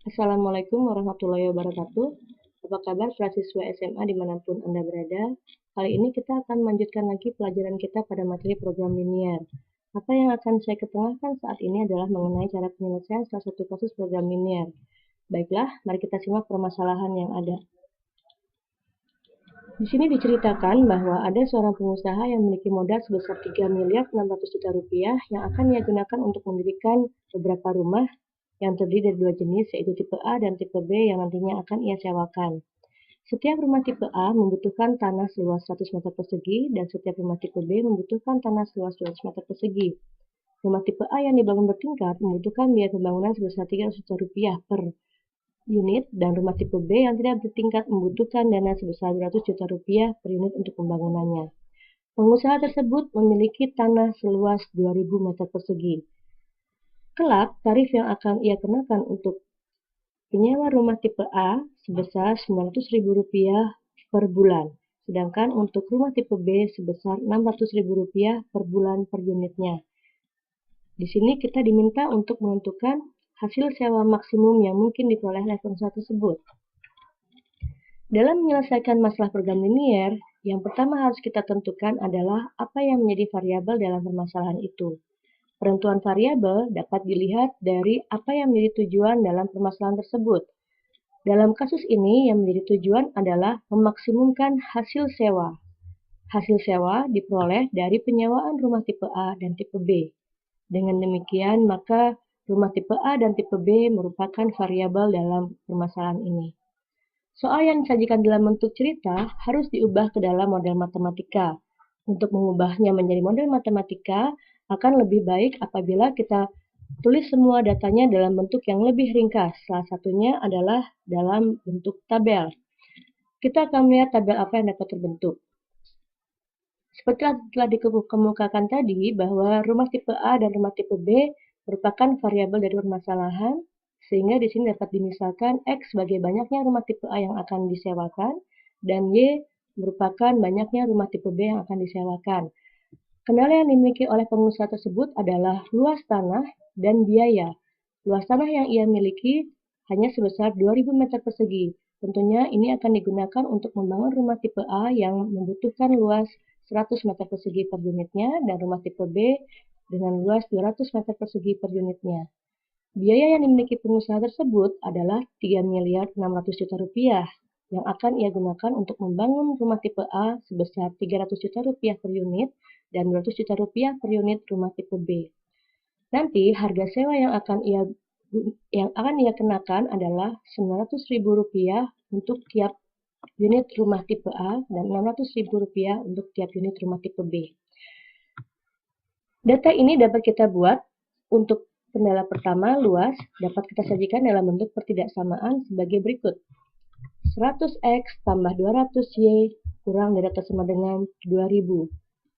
Assalamualaikum warahmatullahi wabarakatuh. Apa kabar para siswa SMA dimanapun Anda berada? Kali ini kita akan melanjutkan lagi pelajaran kita pada materi program linier. Apa yang akan saya ketengahkan saat ini adalah mengenai cara penyelesaian salah satu kasus program linier. Baiklah, mari kita simak permasalahan yang ada. Di sini diceritakan bahwa ada seorang pengusaha yang memiliki modal sebesar 3.600.000.000 rupiah yang akan ia gunakan untuk mendirikan beberapa rumah yang terdiri dari dua jenis, yaitu tipe A dan tipe B yang nantinya akan ia sewakan. Setiap rumah tipe A membutuhkan tanah seluas 100 meter persegi dan setiap rumah tipe B membutuhkan tanah seluas 200 meter persegi. Rumah tipe A yang dibangun bertingkat membutuhkan biaya pembangunan sebesar 300 juta rupiah per unit dan rumah tipe B yang tidak bertingkat membutuhkan dana sebesar 200 juta rupiah per unit untuk pembangunannya. Pengusaha tersebut memiliki tanah seluas 2.000 meter persegi. Kelak, tarif yang akan ia kenakan untuk penyewa rumah tipe A sebesar Rp900.000 per bulan, sedangkan untuk rumah tipe B sebesar Rp600.000 per bulan per unitnya. Di sini kita diminta untuk menentukan hasil sewa maksimum yang mungkin diperoleh oleh pengusaha tersebut. Dalam menyelesaikan masalah program linier, yang pertama harus kita tentukan adalah apa yang menjadi variabel dalam permasalahan itu. Penentuan variabel dapat dilihat dari apa yang menjadi tujuan dalam permasalahan tersebut. Dalam kasus ini, yang menjadi tujuan adalah memaksimumkan hasil sewa. Hasil sewa diperoleh dari penyewaan rumah tipe A dan tipe B. Dengan demikian, maka rumah tipe A dan tipe B merupakan variabel dalam permasalahan ini. Soal yang disajikan dalam bentuk cerita harus diubah ke dalam model matematika. Untuk mengubahnya menjadi model matematika akan lebih baik apabila kita tulis semua datanya dalam bentuk yang lebih ringkas. Salah satunya adalah dalam bentuk tabel. Kita akan melihat tabel apa yang dapat terbentuk. Seperti telah dikemukakan tadi bahwa rumah tipe A dan rumah tipe B merupakan variabel dari permasalahan, sehingga di sini dapat dimisalkan X sebagai banyaknya rumah tipe A yang akan disewakan, dan Y merupakan banyaknya rumah tipe B yang akan disewakan. Kendala yang dimiliki oleh pengusaha tersebut adalah luas tanah dan biaya. Luas tanah yang ia miliki hanya sebesar 2.000 meter persegi. Tentunya ini akan digunakan untuk membangun rumah tipe A yang membutuhkan luas 100 meter persegi per unitnya dan rumah tipe B dengan luas 200 meter persegi per unitnya. Biaya yang dimiliki pengusaha tersebut adalah 3.600.000.000 rupiah yang akan ia gunakan untuk membangun rumah tipe A sebesar 300 juta rupiah per unit dan 200 juta rupiah per unit rumah tipe B. Nanti harga sewa yang akan ia kenakan adalah Rp900.000 untuk tiap unit rumah tipe A dan Rp600.000 untuk tiap unit rumah tipe B. Data ini dapat kita buat untuk kendala pertama, luas, dapat kita sajikan dalam bentuk pertidaksamaan sebagai berikut. 100X tambah 200Y kurang dari atau sama dengan 2000.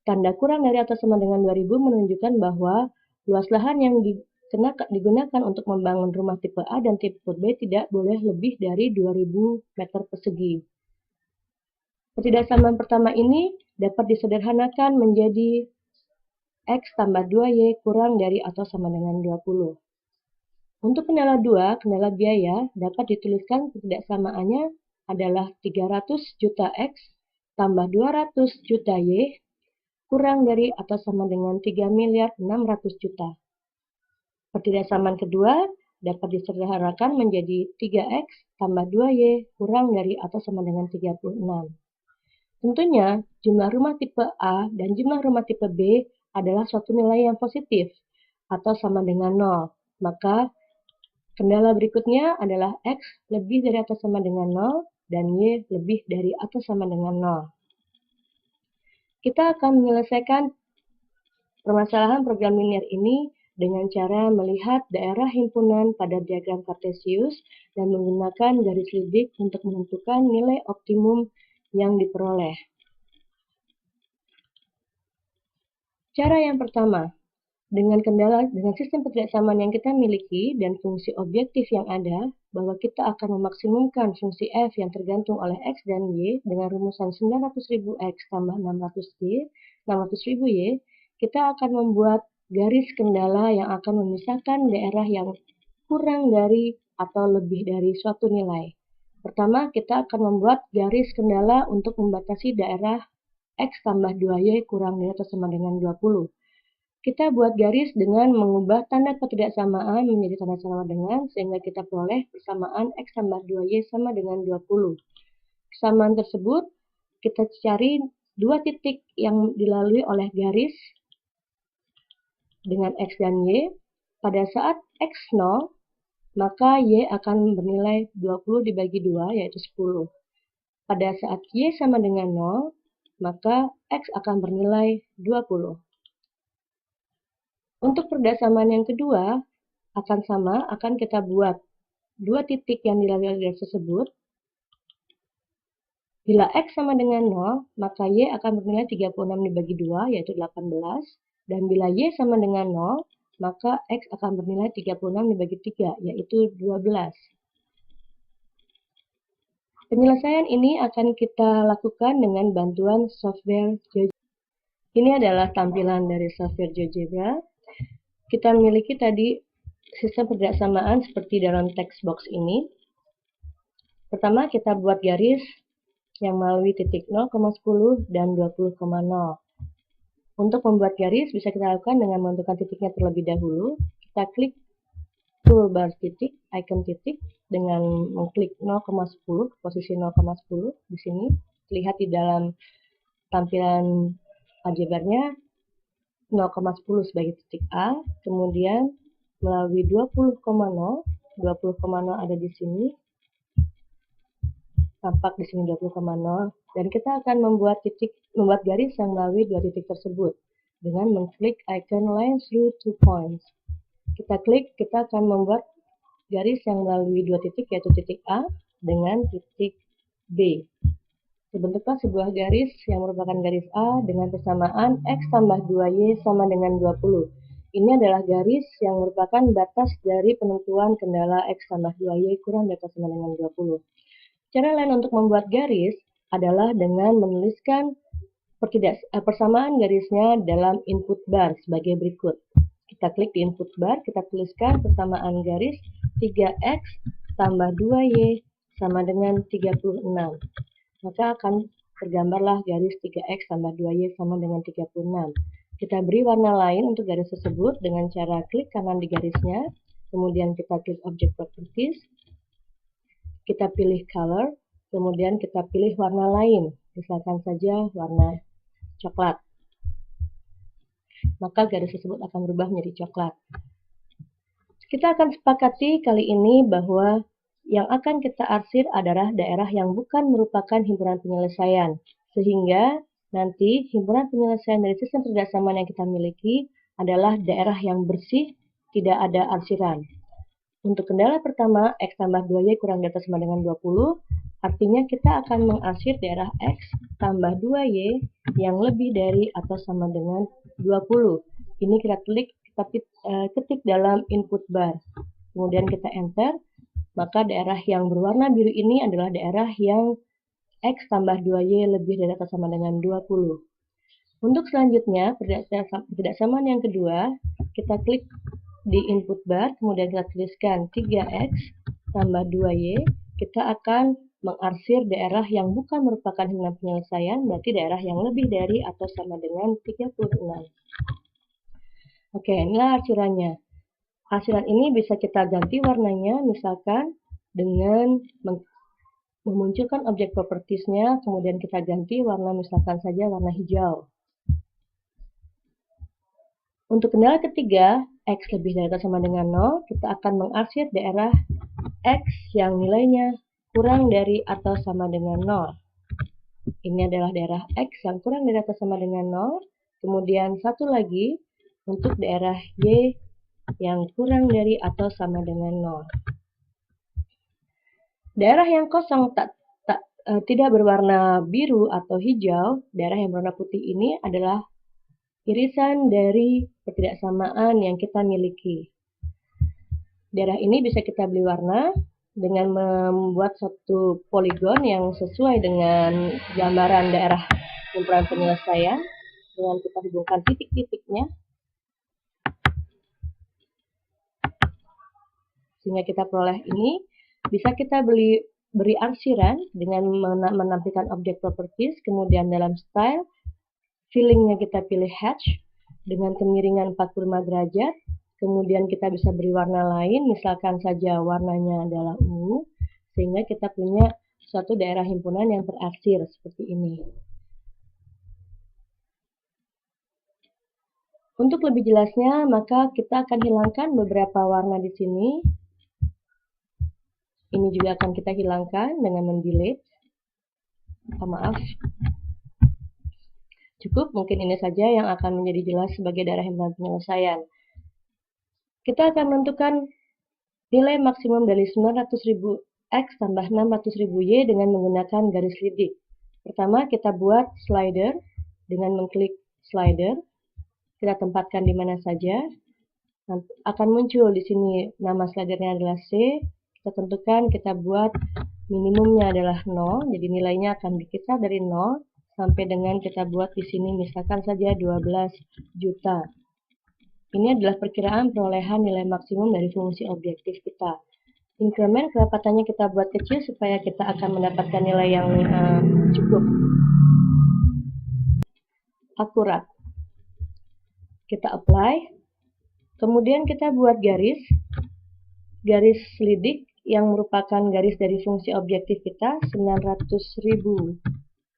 Tanda kurang dari atau sama dengan 2000 menunjukkan bahwa luas lahan yang digunakan untuk membangun rumah tipe A dan tipe B tidak boleh lebih dari 2000 meter persegi. Pertidaksamaan pertama ini dapat disederhanakan menjadi X tambah 2Y kurang dari atau sama dengan 20. Untuk kendala 2, kendala biaya, dapat dituliskan pertidaksamaannya adalah 300 juta X tambah 200 juta Y kurang dari atau sama dengan 3.600.000.000. Pertidaksamaan kedua dapat disederhanakan menjadi 3X tambah 2Y kurang dari atau sama dengan 36. Tentunya, jumlah rumah tipe A dan jumlah rumah tipe B adalah suatu nilai yang positif atau sama dengan 0. Maka, kendala berikutnya adalah X lebih dari atau sama dengan 0 dan Y lebih dari atau sama dengan 0. Kita akan menyelesaikan permasalahan program linier ini dengan cara melihat daerah himpunan pada diagram kartesius dan menggunakan garis lidik untuk menentukan nilai optimum yang diperoleh. Cara yang pertama, dengan sistem pertidaksamaan yang kita miliki dan fungsi objektif yang ada, bahwa kita akan memaksimumkan fungsi f yang tergantung oleh x dan y dengan rumusan 900.000 x tambah 600.000 y, kita akan membuat garis kendala yang akan memisahkan daerah yang kurang dari atau lebih dari suatu nilai. Pertama, kita akan membuat garis kendala untuk membatasi daerah X tambah 2Y kurang dari atau sama dengan 20. Kita buat garis dengan mengubah tanda ketidaksamaan menjadi tanda sama dengan, sehingga kita peroleh persamaan X tambah 2Y sama dengan 20. Persamaan tersebut kita cari dua titik yang dilalui oleh garis dengan X dan Y. Pada saat X 0, maka Y akan bernilai 20 dibagi 2, yaitu 10. Pada saat Y sama dengan 0, maka X akan bernilai 20. Untuk persamaan yang kedua, akan kita buat dua titik yang dilalui oleh garis tersebut. Bila X sama dengan 0, maka Y akan bernilai 36 dibagi 2, yaitu 18. Dan bila Y sama dengan 0, maka X akan bernilai 36 dibagi 3, yaitu 12. Penyelesaian ini akan kita lakukan dengan bantuan software GeoGebra. Ini adalah tampilan dari software GeoGebra. Kita memiliki tadi sistem persamaan seperti dalam text box ini. Pertama, kita buat garis yang melalui titik 0,10 dan 20,0. Untuk membuat garis bisa kita lakukan dengan menentukan titiknya terlebih dahulu. Kita klik toolbar titik, icon titik, dengan mengklik 0,10, posisi 0,10 di sini. Lihat di dalam tampilan aljabarnya 0,10 sebagai titik A, kemudian melalui 20,0 ada di sini, tampak di sini 20,0, dan kita akan membuat garis yang melalui dua titik tersebut dengan mengklik icon line through 2 points. Kita klik, kita akan membuat garis yang melalui dua titik, yaitu titik A dengan titik B. Terbentuklah sebuah garis yang merupakan garis A dengan persamaan X tambah 2Y sama dengan 20. Ini adalah garis yang merupakan batas dari penentuan kendala X tambah 2Y kurang dari atau sama dengan 20. Cara lain untuk membuat garis adalah dengan menuliskan persamaan garisnya dalam input bar sebagai berikut. Kita klik di input bar, kita tuliskan persamaan garis 3X tambah 2Y sama dengan 36. Maka akan tergambarlah garis 3X tambah 2Y sama dengan 36. Kita beri warna lain untuk garis tersebut dengan cara klik kanan di garisnya, kemudian kita klik Object Properties, kita pilih Color, kemudian kita pilih warna lain, misalkan saja warna coklat. Maka garis tersebut akan berubah menjadi coklat. Kita akan sepakati kali ini bahwa yang akan kita arsir adalah daerah yang bukan merupakan himpunan penyelesaian, sehingga nanti himpunan penyelesaian dari sistem persamaan yang kita miliki adalah daerah yang bersih, tidak ada arsiran. Untuk kendala pertama, X tambah 2Y kurang dari atau sama dengan 20, artinya kita akan mengarsir daerah X tambah 2Y yang lebih dari atau sama dengan 20. Ini kita ketik dalam input bar, kemudian kita enter. Maka daerah yang berwarna biru ini adalah daerah yang X tambah 2Y lebih dari atau sama dengan 20. Untuk selanjutnya, persamaan yang kedua, kita klik di input bar, kemudian kita tuliskan 3X tambah 2Y. Kita akan mengarsir daerah yang bukan merupakan himpunan penyelesaian, berarti daerah yang lebih dari atau sama dengan 36. Oke, inilah arsirannya. Arsiran ini bisa kita ganti warnanya, misalkan dengan memunculkan objek propertiesnya, kemudian kita ganti warna, misalkan saja warna hijau. Untuk kendala ketiga, X lebih dari atau sama dengan 0, kita akan mengarsir daerah X yang nilainya kurang dari atau sama dengan 0. Ini adalah daerah X yang kurang dari atau sama dengan 0. Kemudian satu lagi untuk daerah Y yang kurang dari atau sama dengan 0. Daerah yang kosong tidak berwarna biru atau hijau, daerah yang berwarna putih ini adalah irisan dari ketidaksamaan yang kita miliki. Daerah ini bisa kita beri warna dengan membuat satu poligon yang sesuai dengan gambaran daerah himpunan penyelesaian, dengan kita hubungkan titik-titiknya. sehingga kita peroleh ini. Bisa kita beri arsiran dengan menampilkan objek properties, kemudian dalam style, fillingnya kita pilih hatch dengan kemiringan 45 derajat, kemudian kita bisa beri warna lain, misalkan saja warnanya adalah ungu, sehingga kita punya suatu daerah himpunan yang terarsir seperti ini. Untuk lebih jelasnya, maka kita akan hilangkan beberapa warna di sini. Ini juga akan kita hilangkan dengan mendelete. Maaf. Cukup, mungkin ini saja yang akan menjadi jelas sebagai daerah himpunan penyelesaian. Kita akan menentukan nilai maksimum dari 900.000 X tambah 600.000 Y dengan menggunakan garis lidik. Pertama, kita buat slider dengan mengklik slider. Kita tempatkan di mana saja. Akan muncul di sini nama slidernya adalah C. Kita tentukan, kita buat minimumnya adalah 0, jadi nilainya akan berkisar dari 0 sampai dengan kita buat di sini misalkan saja 12 juta. Ini adalah perkiraan perolehan nilai maksimum dari fungsi objektif kita. Increment kerapatannya kita buat kecil supaya kita akan mendapatkan nilai yang cukup akurat. Kita apply, kemudian kita buat garis lidik yang merupakan garis dari fungsi objektif kita, 900.000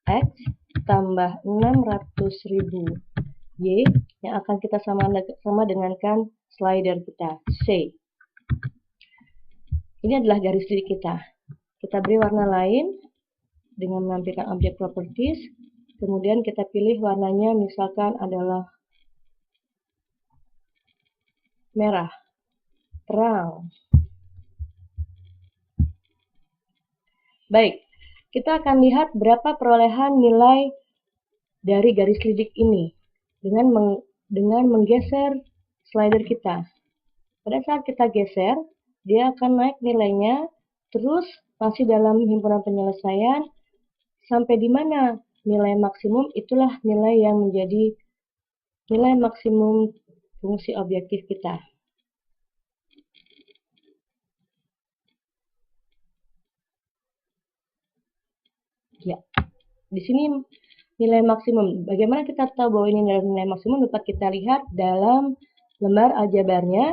X tambah 600.000 Y yang akan kita sama dengankan slider kita, C. Ini adalah garis lidik kita. Kita beri warna lain dengan menampilkan objek properties, kemudian kita pilih warnanya misalkan adalah merah, terang. Baik, kita akan lihat berapa perolehan nilai dari garis lidik ini dengan menggeser slider kita. Pada saat kita geser, dia akan naik nilainya, terus masih dalam himpunan penyelesaian, sampai di mana nilai maksimum, itulah nilai yang menjadi nilai maksimum fungsi objektif kita. Ya, di sini nilai maksimum. Bagaimana kita tahu bahwa ini nilai maksimum? Dapat kita lihat dalam lembar aljabarnya.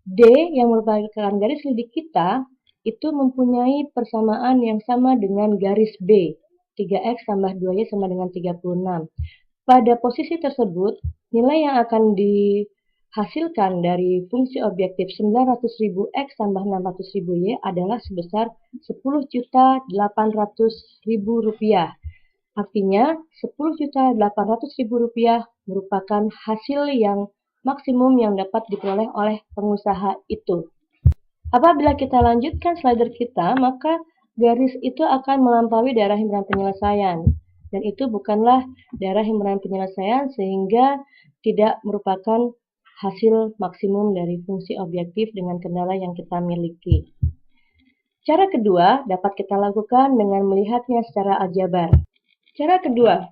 D yang merupakan garis lidik kita itu mempunyai persamaan yang sama dengan garis B. 3X tambah 2Y sama dengan 36. Pada posisi tersebut, nilai yang akan dihasilkan dari fungsi objektif 900.000 X tambah 600.000 Y adalah sebesar 10.800.000 rupiah. Artinya, 10.800.000 rupiah merupakan hasil yang maksimum yang dapat diperoleh oleh pengusaha itu. Apabila kita lanjutkan slider kita, maka garis itu akan melampaui daerah himpunan penyelesaian. Dan itu bukanlah daerah himpunan penyelesaian sehingga tidak merupakan hasil maksimum dari fungsi objektif dengan kendala yang kita miliki. Cara kedua dapat kita lakukan dengan melihatnya secara aljabar. Cara kedua,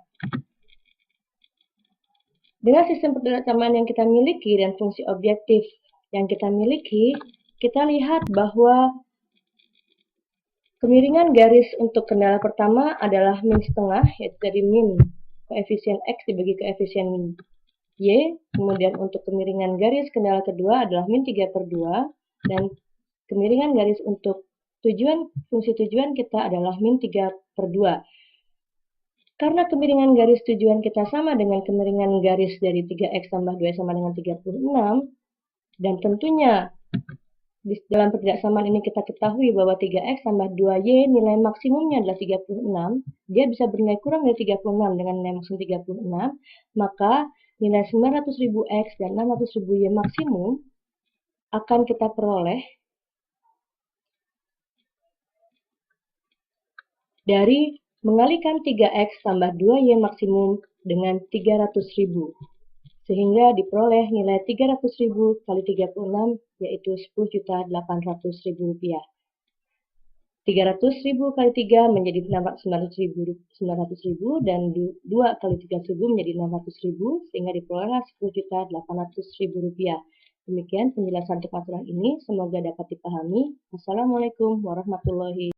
dengan sistem persamaan yang kita miliki dan fungsi objektif yang kita miliki, kita lihat bahwa kemiringan garis untuk kendala pertama adalah min setengah, yaitu dari min koefisien X dibagi koefisien Y. Kemudian untuk kemiringan garis kendala kedua adalah min 3/2, dan kemiringan garis untuk fungsi tujuan kita adalah min 3/2. Karena kemiringan garis tujuan kita sama dengan kemiringan garis dari 3X tambah 2 sama dengan 36, dan tentunya dalam ketidaksamaan ini kita ketahui bahwa 3X tambah 2Y nilai maksimumnya adalah 36, dia bisa bernilai kurang dari 36 dengan nilai maksimum 36, maka nilai 900.000 X dan 600.000 Y maksimum akan kita peroleh dari mengalihkan 3X tambah 2Y maksimum dengan 300.000. Sehingga diperoleh nilai 300.000 kali 36 yaitu 10.800.000 rupiah. 300.000 kali 3 menjadi 900.000 dan 2 kali 3.000 menjadi 600.000 sehingga diperoleh 10.800.000 rupiah. Demikian penjelasan untuk masalah ini, semoga dapat dipahami. Wassalamualaikum warahmatullahi